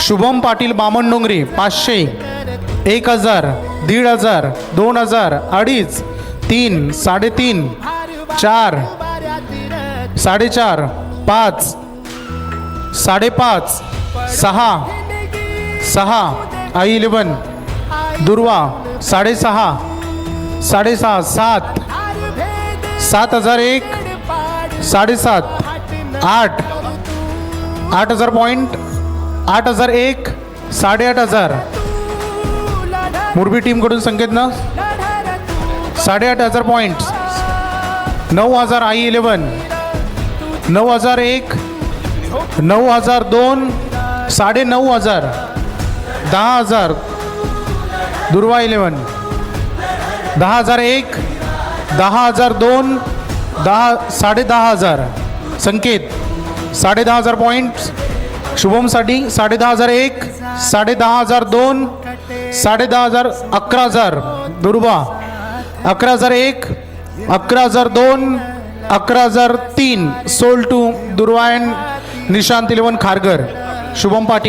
शुभम पाटील बामणडोंगरी 500, 1000, 1500, 2000, 2.5, 3, 3.5, 4, 4.5, 5, 5.5, 6, 6, आई 11, दुर्वा 6.5, 6.5, 7, 7,001, 7.5, 8, 8,000 पॉइंट, 8,001, 8,500. मुरबी टीमकडून संकेत ना 8,500 पॉइंट. 9,000 आई 11, 9,001, 9,002, 9,500, 10,000 दुर्वा 11, 10,001, 10,002, 10,000 संकेत 10,500 पॉइंट. शुभमसाठी 10,501, 10,002, 10,500, 11,000 दुर्वा, 11,001, 11,002, 11,003 सोल टू दुर्वा अँड निशांत 11 खारघर. शुभम पाटील.